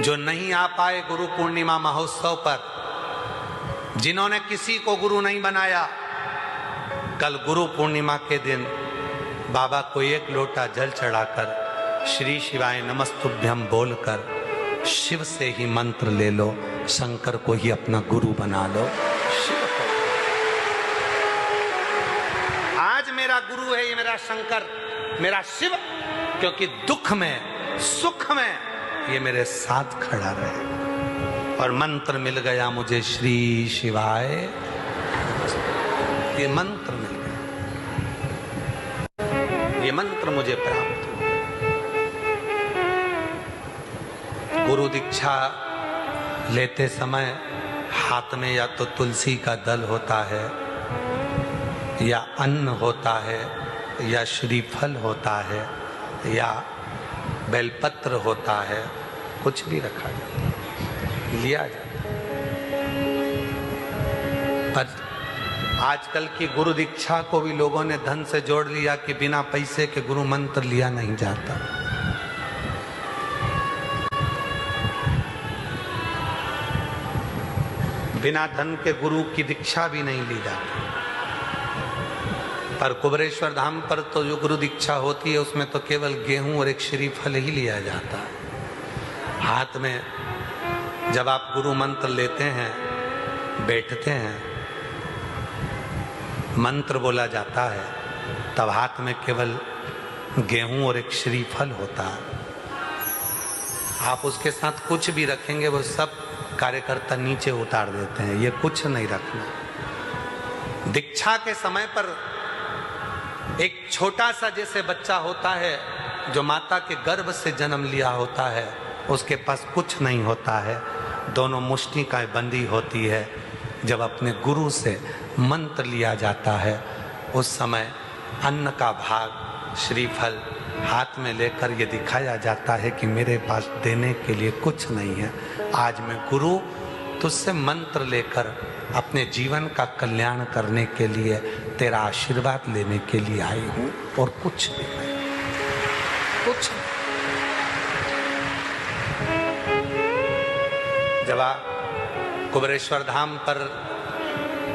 जो नहीं आ पाए गुरु पूर्णिमा महोत्सव पर, जिन्होंने किसी को गुरु नहीं बनाया, कल गुरु पूर्णिमा के दिन बाबा को एक लोटा जल चढ़ाकर श्री शिवाय नमस्तुभ्यम बोलकर शिव से ही मंत्र ले लो, शंकर को ही अपना गुरु बना लो। शिव को आज मेरा गुरु है, ये मेरा शंकर, मेरा शिव, क्योंकि दुख में सुख में ये मेरे साथ खड़ा रहे। और मंत्र मिल गया मुझे श्री शिवाय, ये मंत्र मिल गया, ये मंत्र मुझे प्राप्त हुआ। गुरु दीक्षा लेते समय हाथ में या तो तुलसी का दल होता है, या अन्न होता है, या श्रीफल होता है, या बेलपत्र होता है, कुछ भी रखा जाता है, लिया जाता है। पर आजकल की गुरु दीक्षा को भी लोगों ने धन से जोड़ लिया कि बिना पैसे के गुरु मंत्र लिया नहीं जाता। बिना धन के गुरु की दीक्षा भी नहीं ली जाती। पर कुबेरेश्वर धाम पर तो जो गुरु दीक्षा होती है उसमें तो केवल गेहूं और एक श्रीफल ही लिया जाता है। हाथ में जब आप गुरु मंत्र लेते हैं, बैठते हैं, मंत्र बोला जाता है, तब हाथ में केवल गेहूं और एक श्रीफल होता है। आप उसके साथ कुछ भी रखेंगे वो सब कार्यकर्ता नीचे उतार देते हैं, ये कुछ नहीं रखना। दीक्षा के समय पर एक छोटा सा जैसे बच्चा होता है जो माता के गर्भ से जन्म लिया होता है, उसके पास कुछ नहीं होता है, दोनों मुष्टि का बंदी होती है। जब अपने गुरु से मंत्र लिया जाता है उस समय अन्न का भाग श्रीफल हाथ में लेकर ये दिखाया जाता है कि मेरे पास देने के लिए कुछ नहीं है, आज मैं गुरु तुझसे मंत्र लेकर अपने जीवन का कल्याण करने के लिए, तेरा आशीर्वाद लेने के लिए आई हूं, और कुछ भी नहीं, कुछ नहीं। जब आप कुबेरेश्वर धाम पर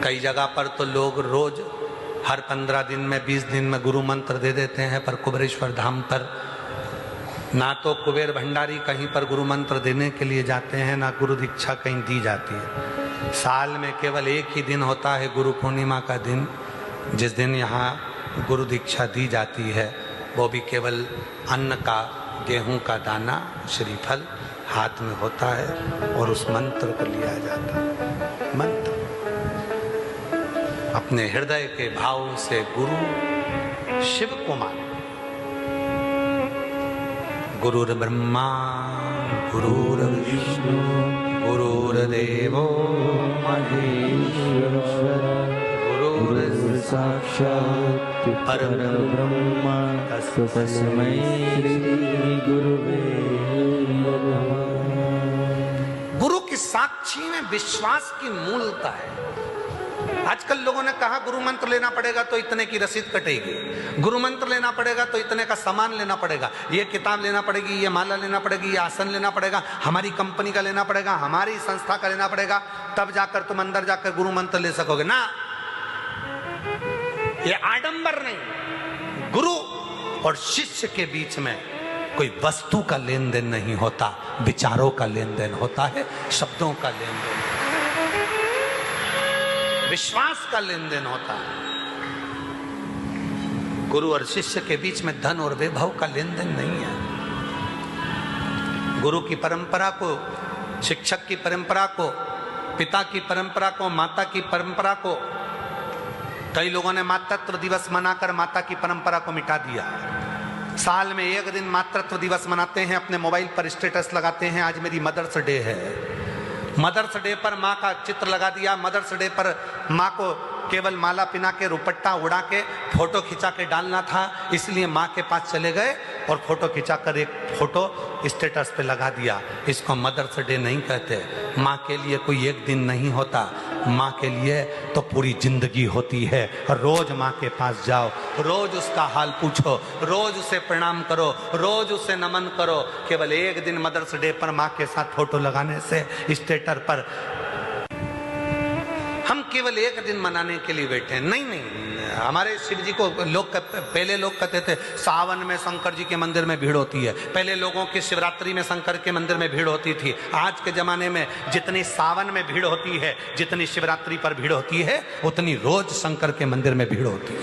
कई जगह पर तो लोग रोज हर 15 दिन में 20 दिन में गुरु मंत्र दे देते हैं, पर कुबेरेश्वर धाम पर ना तो कुबेर भंडारी कहीं पर गुरु मंत्र देने के लिए जाते हैं, ना गुरु दीक्षा कहीं दी जाती है। साल में केवल एक ही दिन होता है गुरु पूर्णिमा का दिन, जिस दिन यहाँ गुरु दीक्षा दी जाती है। वो भी केवल अन्न का, गेहूं का दाना, श्रीफल हाथ में होता है और उस मंत्र को लिया जाता है। मंत्र अपने हृदय के भाव से गुरु शिव को मान। गुरुर्ब्रह्मा गुरुर्विष्णु गुरुर्देवो महेश्वर गुरुर्साक्षात् परब्रह्म तस्मै श्री गुरुवे नमः। गुरु की साक्षी में विश्वास की मूलता है। आजकल लोगों ने कहा गुरु मंत्र लेना पड़ेगा तो इतने की रसीद कटेगी, गुरु मंत्र लेना पड़ेगा तो इतने का सामान लेना पड़ेगा, ये किताब लेना पड़ेगी, ये माला लेना पड़ेगी, ये आसन लेना पड़ेगा, हमारी कंपनी का लेना पड़ेगा, हमारी संस्था का लेना पड़ेगा, तब जाकर तुम अंदर जाकर गुरु मंत्र ले सकोगे ना। ये आडंबर नहीं। गुरु और शिष्य के बीच में कोई वस्तु का लेन देन नहीं होता, विचारों का लेन देन होता है, शब्दों का लेन देन, विश्वास का लेन देन होता है। गुरु और शिष्य के बीच में धन और वैभव का लेन देन नहीं है। गुरु की परंपरा को, शिक्षक की परंपरा को, पिता की परंपरा को, माता की परंपरा को, कई लोगों ने मातृत्व दिवस मनाकर माता की परंपरा को मिटा दिया। साल में एक दिन मातृत्व दिवस मनाते हैं, अपने मोबाइल पर स्टेटस लगाते हैं, आज मेरी मदर्स डे है। मदर्स डे पर माँ का चित्र लगा दिया, मदर्स डे पर माँ को केवल माला पिना के रुपट्टा उड़ा के फोटो खिंचा के डालना था, इसलिए माँ के पास चले गए और फोटो खिंचाकर एक फोटो स्टेटस पे लगा दिया। इसको मदर्स डे नहीं कहते। माँ के लिए कोई एक दिन नहीं होता, माँ के लिए तो पूरी जिंदगी होती है। रोज माँ के पास जाओ, रोज उसका हाल पूछो, रोज उसे प्रणाम करो, रोज उसे नमन करो। केवल एक दिन मदर्स डे पर माँ के साथ फोटो लगाने से स्टेटस पर हम केवल एक दिन मनाने के लिए बैठे हैं। नहीं नहीं, हमारे शिव जी को पहले लोग कहते थे सावन में शंकर जी के मंदिर में भीड़ होती है, पहले लोगों की शिवरात्रि में शंकर के मंदिर में भीड़ होती थी। आज के जमाने में जितनी सावन में भीड़ होती है, जितनी शिवरात्रि पर भीड़ होती है, उतनी रोज शंकर के मंदिर में भीड़ होती है।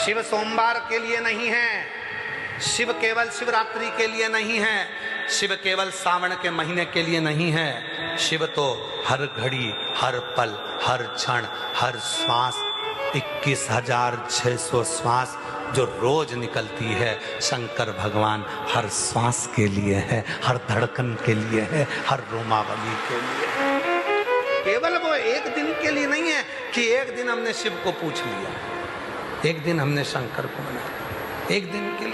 शिव सोमवार के लिए नहीं है, शिव केवल शिवरात्रि के लिए नहीं है, शिव केवल सावन के महीने के लिए नहीं है। शिव तो हर घड़ी, हर पल, हर क्षण, हर श्वास, 21,600 श्वास जो रोज निकलती है, शंकर भगवान हर श्वास के लिए है, हर धड़कन के लिए है, हर रोमावली के लिए। केवल वो एक दिन के लिए नहीं है कि एक दिन हमने शिव को पूछ लिया, एक दिन हमने शंकर को मनाया, एक दिन के लिए।